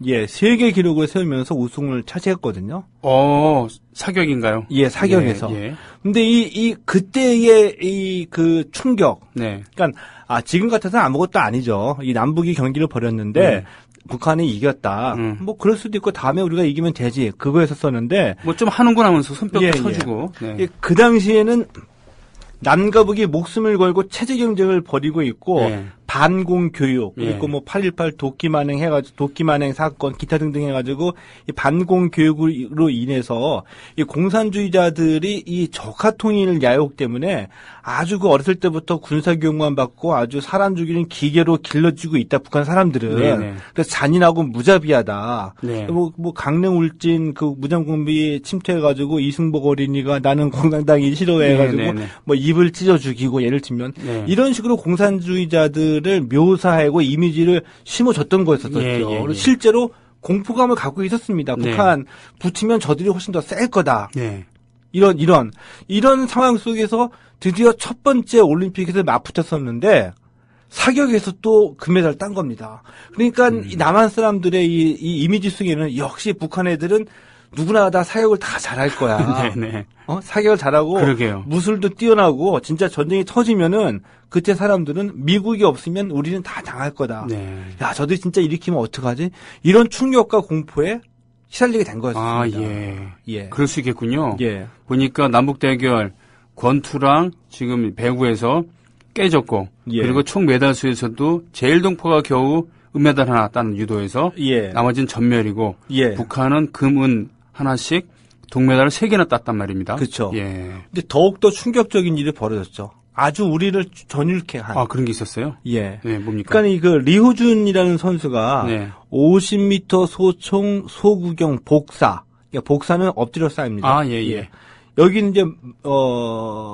예, 세계 기록을 세우면서 우승을 차지했거든요. 사격인가요? 예, 사격에서. 예. 근데 그때의 그 충격. 네. 그러니까 지금 같아서는 아무것도 아니죠. 이 남북이 경기를 벌였는데 북한이 이겼다. 뭐 그럴 수도 있고 다음에 우리가 이기면 되지. 그거였었는데 뭐 좀 하는구나 하면서 손뼉도 쳐주고. 네. 그 당시에는 남과 북이 목숨을 걸고 체제 경쟁을 벌이고 있고 반공 교육 그리고 뭐 8.18 도끼만행 사건 기타 등등 해가지고 이 반공 교육으로 인해서 이 공산주의자들이 이 적화 통일 야욕 때문에 아주 그 어렸을 때부터 군사 교육만 받고 아주 사람 죽이는 기계로 길러지고 있다 북한 사람들은. 네네. 그래서 잔인하고 무자비하다. 네. 뭐 강릉 울진 그 무장공비 침투해가지고 이승복 어린이가 나는 공산당이 싫어해가지고 네네네. 뭐 입을 찢어 죽이고 예를 들면 이런 식으로 공산주의자들을 묘사하고 이미지를 심어줬던 거였었죠. 그리고 실제로 공포감을 갖고 있었습니다. 북한 붙이면 저들이 훨씬 더 셀 거다. 이런 상황 속에서 드디어 첫 번째 올림픽에서 맞붙었었는데 사격에서 또 금메달을 딴 겁니다. 그러니까 이 남한 사람들의 이 이미지 속에는 역시 북한 애들은 누구나 다 사격을 다 잘할 거야. 네네. 사격을 잘하고 그러게요. 무술도 뛰어나고 진짜 전쟁이 터지면은 그때 사람들은 미국이 없으면 우리는 다 당할 거다. 네. 야, 저들이 진짜 일으키면 어떡하지? 이런 충격과 공포에 시달리게 된 거였습니다. 예. 그럴 수 있겠군요. 예. 보니까 남북 대결 권투랑 지금 배구에서 깨졌고 그리고 총 메달 수에서도 제일동포가 겨우 은메달 하나 딴 유도에서 나머지는 전멸이고 북한은 금은 하나씩 동메달을 3개나 땄단 말입니다. 그렇죠. 근데 더욱더 충격적인 일이 벌어졌죠. 아주 우리를 전율케 한. 그런 게 있었어요? 예. 네, 뭡니까? 그러니까 그 리호준이라는 선수가 50m 소총 소구경 복사. 그러니까 복사는 엎드려 쌓입니다. 예. 여기는 이제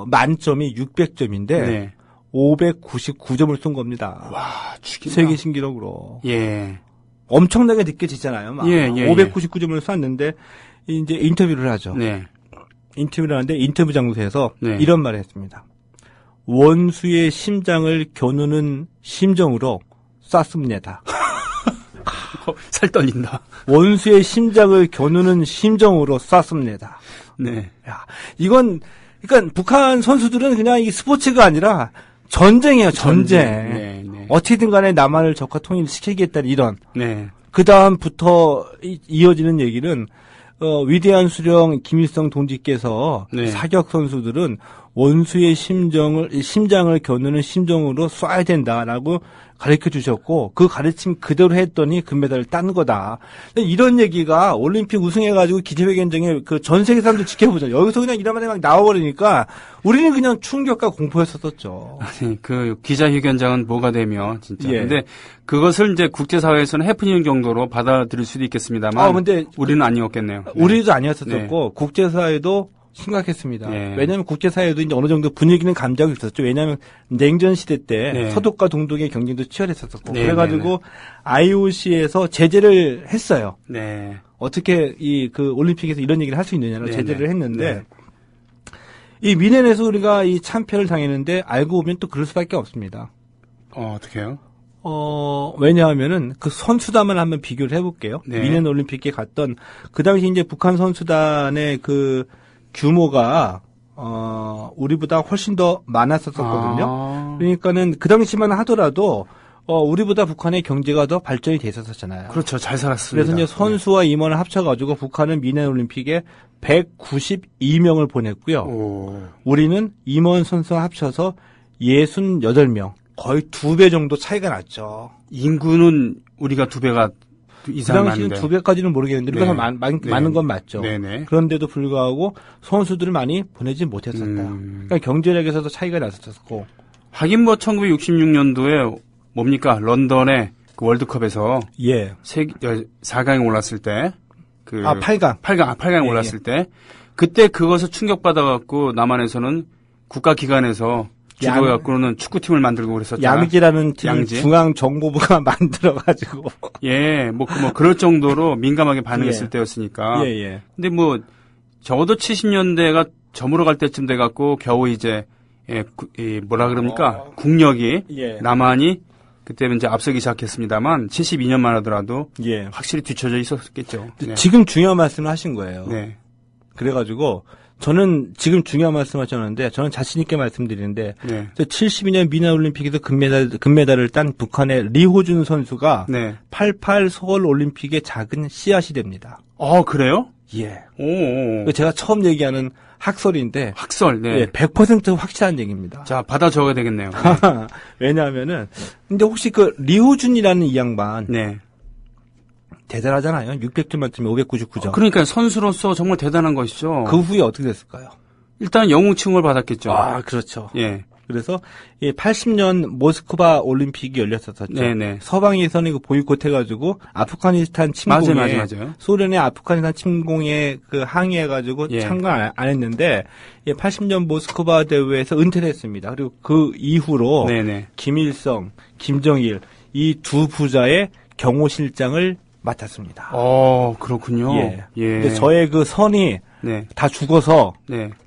만점이 600점인데 599점을 쏜 겁니다. 와, 죽인다. 세계 신기록으로. 예. 엄청나게 느껴지잖아요. 막. 599점을 쐈는데 이제 인터뷰를 하죠. 인터뷰를 하는데 인터뷰 장소에서 이런 말을 했습니다. 원수의 심장을 겨누는 심정으로 쐈습니다. 살 떨린다. 원수의 심장을 겨누는 심정으로 쐈습니다. 야, 이건 그러니까 북한 선수들은 그냥 이 스포츠가 아니라 전쟁이에요, 전쟁. 어떻게든 간에 남한을 적화 통일시키겠다는 이런. 그 다음부터 이어지는 얘기는 위대한 수령 김일성 동지께서 사격 선수들은 원수의 심장을 겨누는 심정으로 쏴야 된다라고 가르쳐 주셨고 그 가르침 그대로 했더니 금메달을 딴 거다. 이런 얘기가 올림픽 우승해가지고 기자회견장에 그 전 세계 사람들 지켜보자. 여기서 그냥 이런 말이 막 나와버리니까 우리는 그냥 충격과 공포였었죠. 아니, 그 기자회견장은 뭐가 되며 진짜. 근데 그것을 이제 국제사회에서는 해프닝 정도로 받아들일 수도 있겠습니다만. 근데 우리는 아니었겠네요. 우리도 아니었었고 국제사회도 심각했습니다. 왜냐하면 국제사회도 이제 어느 정도 분위기는 감지하고 있었죠. 왜냐하면 냉전 시대 때 서독과 동독의 경쟁도 치열했었고 그래가지고 IOC에서 제재를 했어요. 어떻게 그 올림픽에서 이런 얘기를 할 수 있느냐로 제재를 했는데 이 뮌헨에서 우리가 이 참패를 당했는데 알고 보면 또 그럴 수밖에 없습니다. 어떻게요? 왜냐하면은 그 선수단만 한번 비교를 해볼게요. 뮌헨 올림픽에 갔던 그 당시 이제 북한 선수단의 그 규모가 우리보다 훨씬 더 많았었거든요. 그러니까는 그 당시만 하더라도 우리보다 북한의 경제가 더 발전이 돼 있었잖아요. 그렇죠. 잘 살았습니다. 그래서 이제 선수와 임원을 합쳐가지고 북한은 미넨 올림픽에 192명을 보냈고요. 오. 우리는 임원 선수와 합쳐서 68명. 거의 2배 정도 차이가 났죠. 인구는 우리가 2배가 이상 그 당시는 2배까지는 모르겠는데 우리가 더 많은 건 맞죠. 네네. 그런데도 불구하고 선수들을 많이 보내지 못했었다. 그러니까 경제력에서도 차이가 났었고. 하긴 뭐 1966년도에 뭡니까 런던의 그 월드컵에서 예. 4강에 올랐을 때 8강에 예, 올랐을 때 그때 그것을 충격받아갖고 남한에서는 국가기관에서 지도해갖고는 축구팀을 만들고 그랬었죠. 양지라는 팀 중앙정보부가 만들어가지고. 예, 뭐 그럴 정도로 민감하게 반응했을 때였으니까. 예, 예. 근데 뭐, 적어도 70년대가 저물어 갈 때쯤 돼갖고 겨우 이제, 뭐라 그럽니까? 국력이, 남한이 그때는 이제 앞서기 시작했습니다만 72년만 하더라도. 예. 확실히 뒤쳐져 있었겠죠. 네. 지금 중요한 말씀을 하신 거예요. 네. 그래가지고, 저는 지금 중요한 말씀하셨는데 저는 자신 있게 말씀드리는데 72년 미넨 올림픽에서 금메달을 딴 북한의 리호준 선수가 88 서울 올림픽의 작은 씨앗이 됩니다. 그래요? 예. 오. 제가 처음 얘기하는 학설인데 학설. 네. 100% 확실한 얘기입니다. 자, 받아 적어야 되겠네요. 왜냐하면은 근데 혹시 그 리호준이라는 이 양반 대단하잖아요. 600점 만점에 599점. 그러니까 선수로서 정말 대단한 것이죠. 그 후에 어떻게 됐을까요? 일단 영웅칭을 받았겠죠. 그렇죠. 예. 그래서 80년 모스크바 올림픽이 열렸었죠. 네네. 서방에서는 보이콧해가지고 아프가니스탄 침공에 맞아요. 소련의 아프가니스탄 침공에 그 항의해가지고 참가 안 했는데 80년 모스크바 대회에서 은퇴를 했습니다. 그리고 그 이후로 김일성, 김정일 이 두 부자의 경호실장을 맡았습니다. 그렇군요. 예. 근데 저의 그 선이 다 죽어서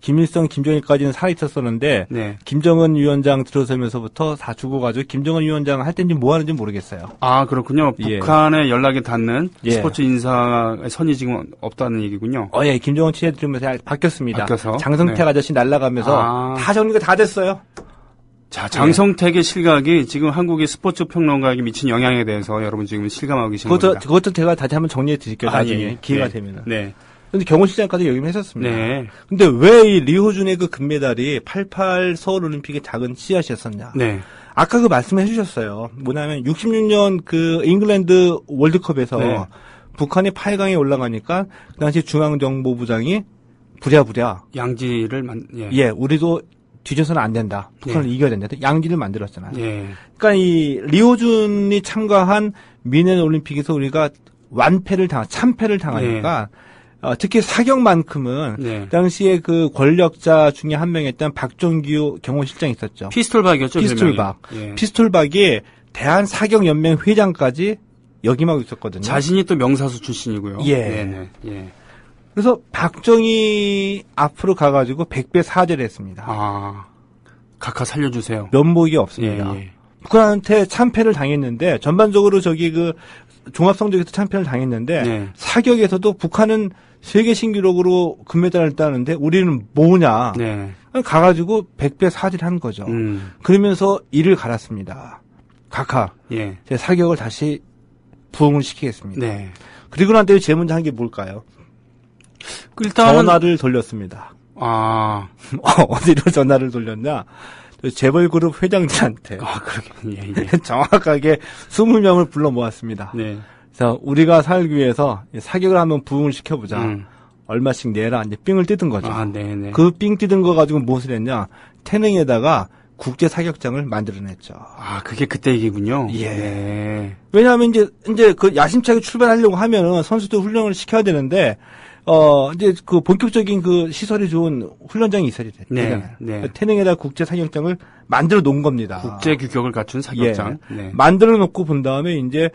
김일성, 김정일까지는 살아 있었었는데 김정은 위원장 들어서면서부터 다 죽어가지고 김정은 위원장 할 때인지 뭐 하는지 모르겠어요. 그렇군요. 북한에 연락이 닿는 스포츠 인사의 선이 지금 없다는 얘기군요. 예. 김정은 취재 들으면서 바뀌었습니다. 바뀌어서? 장성택 아저씨 날라가면서 다 정리가 다 됐어요. 자, 장성택의 실각이 지금 한국의 스포츠 평론가에게 미친 영향에 대해서 여러분 지금 실감하고 계신 겁니다. 그것도 제가 다시 한번 정리해 드릴게요. 나중에 기회가 되면은. 네. 근데 경호실장까지 역임했었습니다. 네. 근데 왜 이 리호준의 그 금메달이 88 서울 올림픽의 작은 씨앗이었었냐? 네. 아까 그 말씀해 주셨어요. 뭐냐면 66년 그 잉글랜드 월드컵에서 북한이 8강에 올라가니까 그 당시 중앙정보부장이 부랴부랴 양지를 우리도 뒤져서는 안 된다. 북한을 이겨야 된다. 양지를 만들었잖아요. 예. 그러니까 이 리호준이 참가한 미넨 올림픽에서 우리가 참패를 당하니까 특히 사격만큼은 당시에 그 권력자 중에 한 명이었던 박종규 경호실장이 있었죠. 피스톨박이었죠. 피스톨박. 피스톨박이 대한사격연맹 회장까지 역임하고 있었거든요. 자신이 또 명사수 출신이고요. 예. 그래서 박정희 앞으로 가가지고 100배 사죄를 했습니다. 각하 살려주세요. 면목이 없습니다. 북한한테 참패를 당했는데 전반적으로 그 종합성적에서 참패를 당했는데 사격에서도 북한은 세계 신기록으로 금메달을 따는데 우리는 뭐냐. 가가지고 100배 사죄를 한 거죠. 그러면서 이를 갈았습니다. 각하, 제 사격을 다시 부흥을 시키겠습니다. 그리고 난 뒤에 제 먼저 한 게 뭘까요? 일단 전화를 돌렸습니다. 어디로 전화를 돌렸냐? 재벌그룹 회장들한테. 정확하게 20명을 불러 모았습니다. 그래서 우리가 살기 위해서 사격을 한번 부흥을 시켜보자. 얼마씩 내라. 이제 삥을 뜯은 거죠. 그 삥 뜯은 거 가지고 무엇을 했냐? 태릉에다가 국제 사격장을 만들어냈죠. 그게 그때 얘기군요. 왜냐하면 이제 그 야심차게 출발하려고 하면은 선수들 훈련을 시켜야 되는데, 이제 그 본격적인 그 시설이 좋은 훈련장이 있어야 되잖아요. 태릉에다 국제 사격장을 만들어 놓은 겁니다. 국제 규격을 갖춘 사격장. 만들어 놓고 본 다음에 이제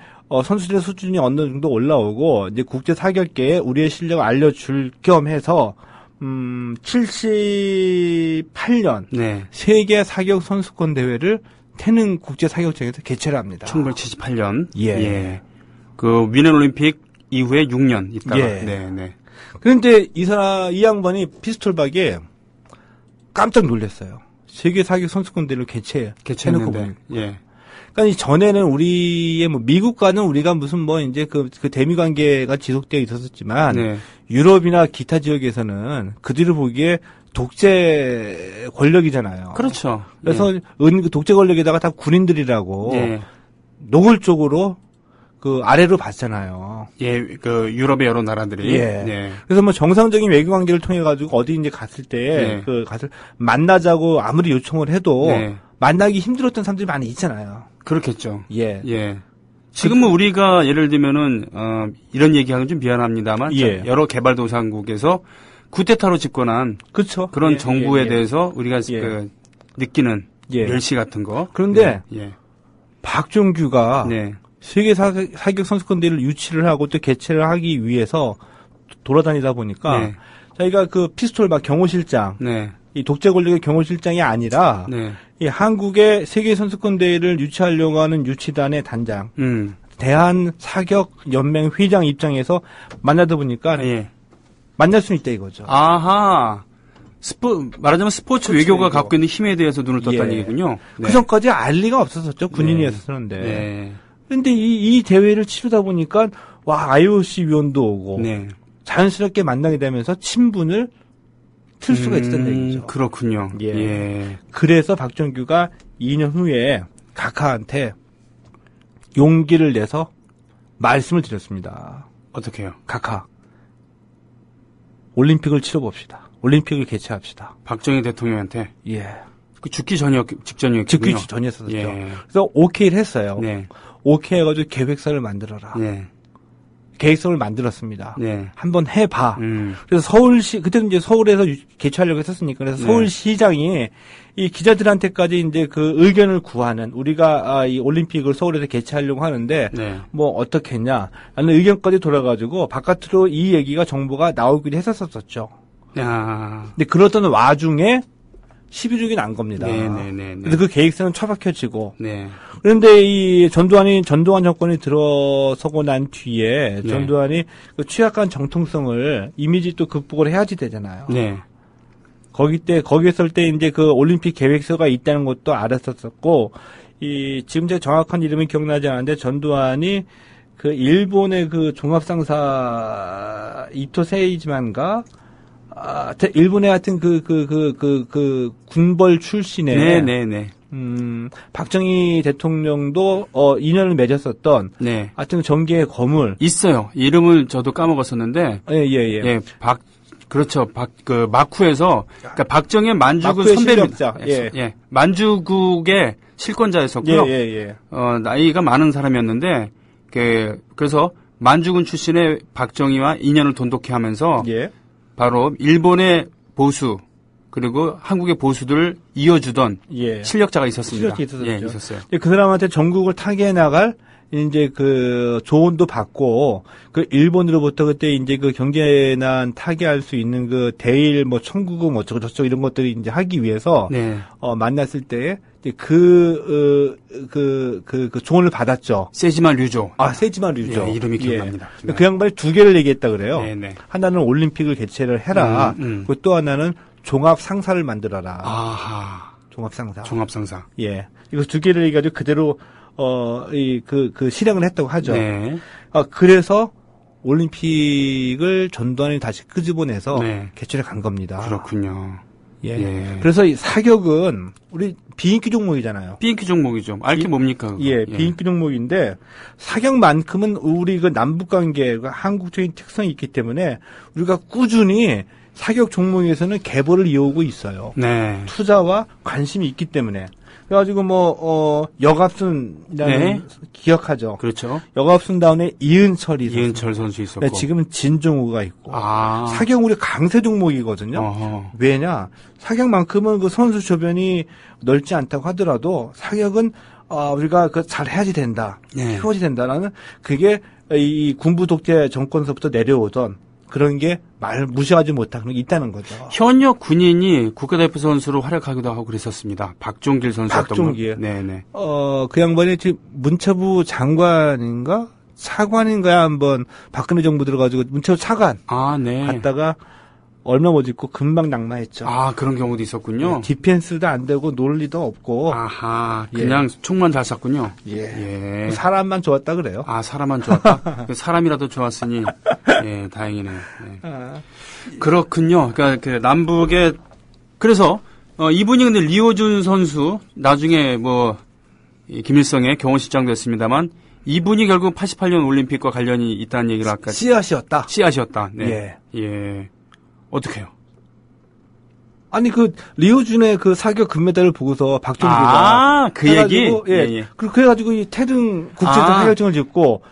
선수들의 수준이 어느 정도 올라오고 이제 국제 사격계에 우리의 실력을 알려줄 겸 해서 78년 세계 사격 선수권 대회를 태릉 국제 사격장에서 개최를 합니다. 1978년. 그 미넨 올림픽 이후에 6년 있다가. 그런데 이 양반이 피스톨박이 깜짝 놀랐어요. 세계 사격 선수권 대회를 개최해놓고 보니까. 그러니까 이 전에는 우리의 뭐 미국과는 우리가 무슨 뭐 이제 그 대미 관계가 지속되어 있었지만 네. 유럽이나 기타 지역에서는 그들을 보기에 독재 권력이잖아요. 그렇죠. 그래서 그 독재 권력에다가 다 군인들이라고 노골적으로 그 아래로 봤잖아요. 예, 그 유럽의 여러 나라들이. 예. 그래서 뭐 정상적인 외교 관계를 통해 가지고 어디 이제 갔을 때 그 가서 만나자고 아무리 요청을 해도 만나기 힘들었던 사람들이 많이 있잖아요. 그렇겠죠. 예. 지금은 우리가 예를 들면은 이런 얘기하면 좀 미안합니다만 여러 개발도상국에서 쿠데타로 집권한 그렇죠. 그런 정부에 대해서 우리가 그 느끼는 멸시 같은 거. 그런데 박종규가 세계 사격 선수권대회를 유치를 하고 또 개최를 하기 위해서 돌아다니다 보니까 자기가 그 피스톨 막 경호실장, 이 독재 권력의 경호실장이 아니라 이 한국의 세계 선수권대회를 유치하려고 하는 유치단의 단장, 대한 사격 연맹 회장 입장에서 만나다 보니까 만날 수는 있다 이거죠. 아하. 말하자면 스포츠 외교가 갖고 있는 힘에 대해서 눈을 떴다는 얘기군요. 그 전까지 알 리가 없었었죠. 군인이었었는데. 근데 이 대회를 치르다 보니까 와 IOC 위원도 오고 자연스럽게 만나게 되면서 친분을 틀 수가 있었던 얘기죠. 그렇군요. 그래서 박정규가 2년 후에 각하한테 용기를 내서 말씀을 드렸습니다. 어떻게요? 각하, 올림픽을 치러봅시다. 올림픽을 개최합시다. 박정희 대통령한테? 그 죽기 직전이었군요. 죽기 전이었었죠. 그래서 오케이를 했어요. 오케이 해가지고 계획서를 만들어라. 계획서를 만들었습니다. 한번 해봐. 그래서 서울시, 그때는 이제 서울에서 개최하려고 했었으니까, 그래서 서울시장이 이 기자들한테까지 이제 그 의견을 구하는, 우리가 이 올림픽을 서울에서 개최하려고 하는데, 뭐 어떻게 했냐, 라는 의견까지 돌아가지고, 바깥으로 이 얘기가 정보가 나오기도 했었었죠. 근데 그러던 와중에, 12.6이 난 겁니다. 그래서 그 계획서는 처박혀지고. 그런데 이 전두환 정권이 들어서고 난 뒤에 전두환이 그 취약한 정통성을 이미지 또 극복을 해야지 되잖아요. 거기 있을 때 이제 그 올림픽 계획서가 있다는 것도 알았었고, 지금 제가 정확한 이름이 기억나지 않는데 전두환이 그 일본의 그 종합상사 이토 세이지만가 일본의 하여튼 그 군벌 출신의 박정희 대통령도 인연을 맺었었던 하여튼 정계의 거물 있어요. 이름을 저도 까먹었었는데 그렇죠. 마쿠에서 그러니까 박정희 만주군 선배입니다. 만주국의 실권자였었고요. 나이가 많은 사람이었는데 그래서 만주군 출신의 박정희와 인연을 돈독히 하면서 바로 일본의 보수 그리고 한국의 보수들을 이어주던 실력자가 있었습니다. 있었어요. 그 사람한테 전국을 타개해 나갈 이제 그 조언도 받고 그 일본으로부터 그때 이제 그 경제난 타개할 수 있는 그 대일 뭐 청구국 뭐 저쪽 이런 것들이 이제 하기 위해서 만났을 때 그 조언을 받았죠. 세지마 류조. 세지마 류조. 이름이 기억납니다. 그 양반이 두 개를 얘기했다 그래요. 하나는 올림픽을 개최를 해라. 그리고 또 하나는 종합 상사를 만들어라. 종합 상사. 이거 두 개를 얘기해가지고 그대로 실행을 했다고 하죠. 그래서 올림픽을 전두환이 다시 끄집어내서 개최를 간 겁니다. 그렇군요. 그래서 이 사격은 우리 비인기 종목이잖아요. 비인기 종목이죠. 알게 뭡니까? 비인기 종목인데 사격만큼은 우리 그 남북 관계가 한국적인 특성이 있기 때문에 우리가 꾸준히 사격 종목에서는 계보를 이어오고 있어요. 투자와 관심이 있기 때문에. 그래가지고 여갑순이라는 기억하죠. 그렇죠. 여갑순 다운에 이은철 선수 있었고. 지금은 진종우가 있고. 사격 우리 강세 종목이거든요. 왜냐? 사격만큼은 그 선수 주변이 넓지 않다고 하더라도 사격은 우리가 잘 해야지 된다. 키워야지 된다라는 그게 이 군부 독재 정권서부터 내려오던 그런 게 무시하지 못한 그런 게 있다는 거죠. 현역 군인이 국가대표 선수로 활약하기도 하고 그랬었습니다. 박종길 선수였던 박종길. 그 양반이 지금 문체부 장관인가? 차관인가요? 한번 박근혜 정부 들어가지고 문체부 차관. 갔다가 얼마 못 입고 금방 낙마했죠. 아, 그런 경우도 있었군요. 예, 디펜스도 안 되고 논리도 없고. 아하, 그냥 총만 잘 쐈군요. 예. 사람만 좋았다 그래요. 아, 사람만 좋았다? 사람이라도 좋았으니, 예, 다행이네요. 예. 그렇군요. 그러니까 그 남북의, 그래서, 이분이 근데 리오준 선수, 나중에 뭐, 김일성의 경호실장 됐습니다만, 이분이 결국 88년 올림픽과 관련이 있다는 얘기를 아까. 씨앗이었다. 씨앗이었다. 네. 예. 어떻게 해요? 아니, 리오준의 그 사격 금메달을 보고서 박종규가. 그 얘기? 예. 그래가지고 이 태릉 국제대회 자격증을 짓고,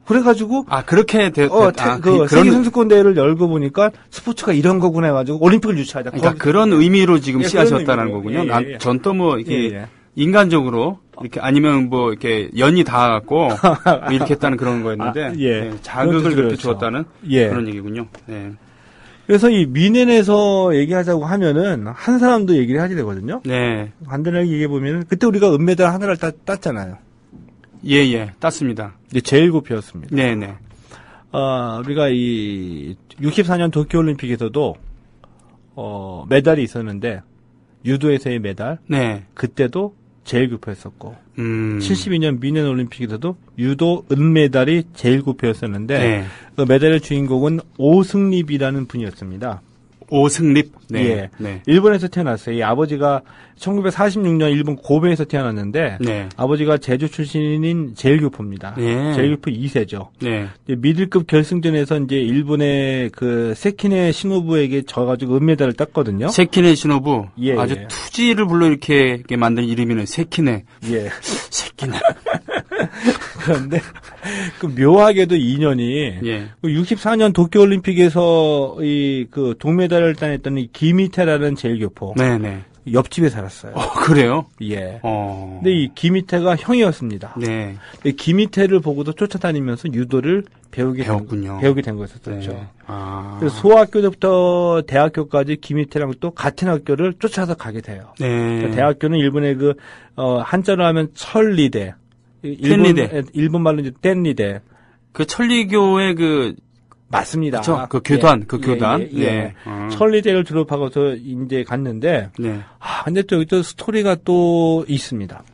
그래가지고. 그렇게 세계 선수권 대회를 열고 보니까 스포츠가 이런 거구나 해가지고 올림픽을 유치하자. 그러니까 그런 의미로 지금 씨앗이었다는 거군요. 전 또 뭐, 이렇게. 인간적으로 이렇게 아니면 뭐 이렇게 연이 닿았고 이렇게 했다는 그런 거였는데 자극을 그렇게 주었다는 그런 얘기군요. 네. 그래서 이 미넨에서 얘기하자고 하면은 한 사람도 얘기를 하게 되거든요. 네. 간단하게 얘기해 보면은 그때 우리가 은메달 하나를 땄잖아요. 예, 땄습니다. 이제 제1구표였습니다. 네네. 우리가 이 64년 도쿄올림픽에서도 메달이 있었는데 유도에서의 메달. 네. 그때도 제1구표였었고 72년 미넨 올림픽에서도 유도 은메달이 제1구표였었는데 그 메달의 주인공은 오승립이라는 분이었습니다. 오승립? 네. 예. 네. 일본에서 태어났어요. 이 아버지가 1946년 일본 고베에서 태어났는데 아버지가 제주 출신인 제1교포입니다. 제1교포 2세죠. 미들급 결승전에서 이제 일본의 그 세키네 시노부에게 져가지고 은메달을 땄거든요. 세키네 시노부? 아주 투지를 불러 이렇게 만든 이름이네. 세키네. 세키네. 그런데 그 묘하게도 인연이 64년 도쿄올림픽에서 이 그 동메달을 따냈던 이 기미테라는 제1교포. 옆집에 살았어요. 그래요? 예. 근데 이 기미테가 형이었습니다. 네. 기미테를 보고도 쫓아다니면서 유도를 배우게 된 거였었죠. 그래서 소학교 때부터 대학교까지 기미테랑 또 같은 학교를 쫓아서 가게 돼요. 대학교는 일본의 한자로 하면 천리대. 일본 말로 이제 땐리대. 그 천리교의 맞습니다. 그쵸? 그 교단, 교단. 천리대를 졸업하고서 이제 갔는데, 근데 또 여기 또 스토리가 또 있습니다.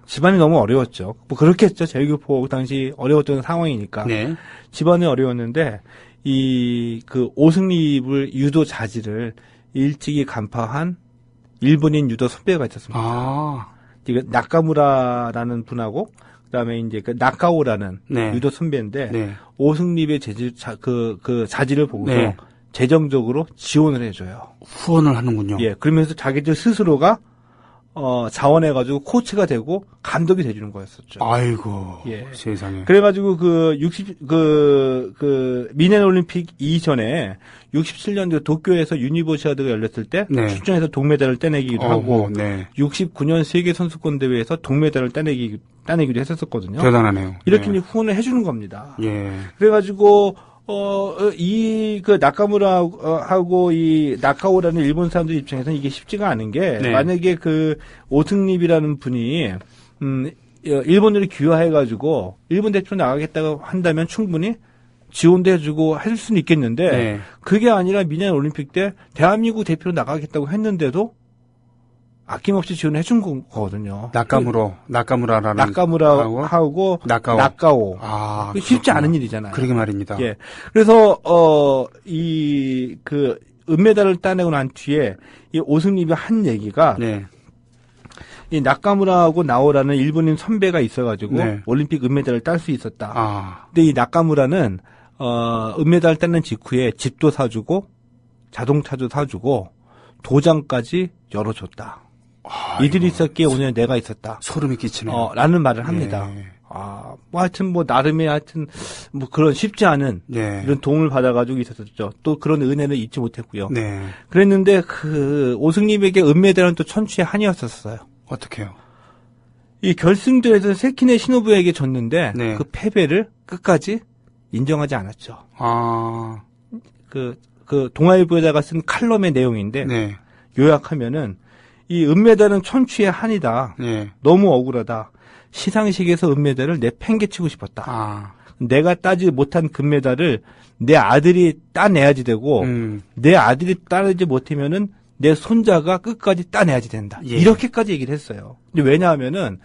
집안이 너무 어려웠죠. 뭐 그렇겠죠. 제1교포 당시 어려웠던 상황이니까. 집안이 어려웠는데, 오승립을 유도 자질을 일찍이 간파한 일본인 유도 선배가 있었습니다. 이거 나카무라라는 분하고 그다음에 이제 나카오라는 유도 선배인데 오승립의 자질을 보고서 재정적으로 지원을 해줘요. 후원을 하는군요. 예, 그러면서 자기들 스스로가 자원해가지고 코치가 되고 감독이 돼주는 거였었죠. 아이고, 세상에. 그래가지고 미넨 올림픽 이전에 67년도 도쿄에서 유니버시아드가 열렸을 때 출전해서 동메달을 따내기도 하고 69년 세계 선수권 대회에서 동메달을 따내기도 했었거든요. 대단하네요. 이렇게 이제 후원을 해주는 겁니다. 그래가지고 나카무라하고 이 나카오라는 일본 사람들 입장에서는 이게 쉽지가 않은 게, 만약에 오승립이라는 분이, 일본으로 귀화해가지고, 일본 대표로 나가겠다고 한다면 충분히 지원도 해주고 해줄 수는 있겠는데, 그게 아니라 미넨 올림픽 때 대한민국 대표로 나가겠다고 했는데도, 아낌없이 지원해 준 거거든요. 나카무라하고 나카오. 쉽지 않은 일이잖아요. 그러게 말입니다. 예. 그래서 은메달을 따내고 난 뒤에 이 오승립이 한 얘기가 이 나카무라하고 나오라는 일본인 선배가 있어가지고 올림픽 은메달을 딸 수 있었다. 근데 이 나카무라는 은메달 따는 직후에 집도 사주고 자동차도 사주고 도장까지 열어줬다. 이들이 있었기에 오늘 내가 있었다. 소름이 끼치네요. 라는 말을 합니다. 하여튼 나름의 그런 쉽지 않은 이런 도움을 받아가지고 있었죠. 또 그런 은혜는 잊지 못했고요. 그랬는데 오승립에게 은메달은 또 천추의 한이었었어요. 어떻게요? 이 결승전에서 세키네 시노부에게 졌는데 그 패배를 끝까지 인정하지 않았죠. 동아일보에다가 쓴 칼럼의 내용인데 요약하면은 이 은메달은 천추의 한이다. 너무 억울하다. 시상식에서 은메달을 내팽개치고 싶었다. 내가 따지 못한 금메달을 내 아들이 따내야지 되고 내 아들이 따내지 못하면은 내 손자가 끝까지 따내야지 된다. 예. 이렇게까지 얘기를 했어요. 근데 왜냐하면은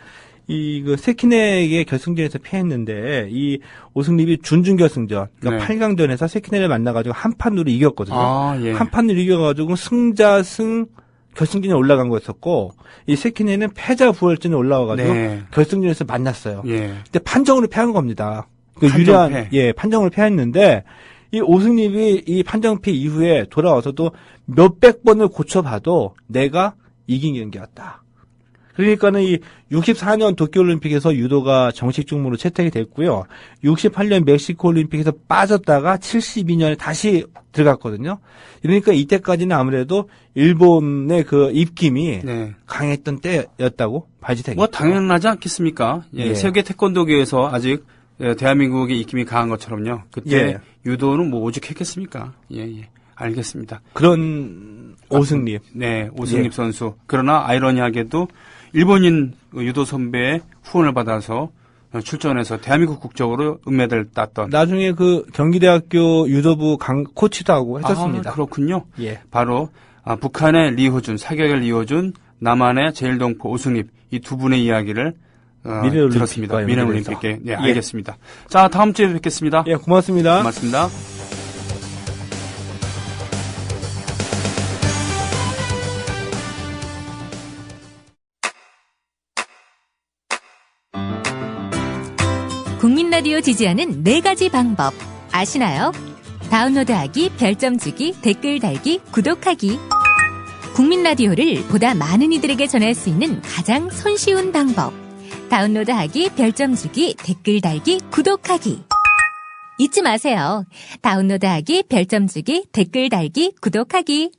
그 세키네에게 결승전에서 패했는데 이 오승립이 준준결승전 그러니까 8강전에서 세키네를 만나가지고 한 판으로 이겼거든요. 한 판으로 이겨가지고 승자승 결승전에 올라간 거였었고 이 세키네는 패자 부활전에 올라와가지고 결승전에서 만났어요. 근데 판정으로 패한 겁니다. 그 유리한 판정으로 패했는데 이 오승립이 이 판정패 이후에 돌아와서도 몇백 번을 고쳐봐도 내가 이긴 경기였다. 그러니까는 이 64년 도쿄올림픽에서 유도가 정식 종목으로 채택이 됐고요. 68년 멕시코 올림픽에서 빠졌다가 72년에 다시 들어갔거든요. 그러니까 이때까지는 아무래도 일본의 그 입김이 강했던 때였다고 봐야지 되겠죠. 뭐 당연하지 않겠습니까? 세계 태권도계에서 아직 대한민국의 입김이 강한 것처럼요. 그때 유도는 뭐 오죽했겠습니까? 알겠습니다. 그런 오승립. 오승립 선수. 그러나 아이러니하게도 일본인 유도 선배의 후원을 받아서 출전해서 대한민국 국적으로 은메달을 땄던. 나중에 그 경기대학교 유도부 코치도 하고 했었습니다. 그렇군요. 바로 북한의 리호준, 사격의 리호준, 남한의 제일동포 오승립 이 두 분의 이야기를 들었습니다. 미래올림픽에. 알겠습니다. 자, 다음 주에 뵙겠습니다. 고맙습니다. 고맙습니다. 국민 라디오 지지하는 4가지 방법 아시나요? 다운로드하기, 별점 주기, 댓글 달기, 구독하기. 국민 라디오를 보다 많은 이들에게 전할 수 있는 가장 손쉬운 방법. 다운로드하기, 별점 주기, 댓글 달기, 구독하기. 잊지 마세요. 다운로드하기, 별점 주기, 댓글 달기, 구독하기.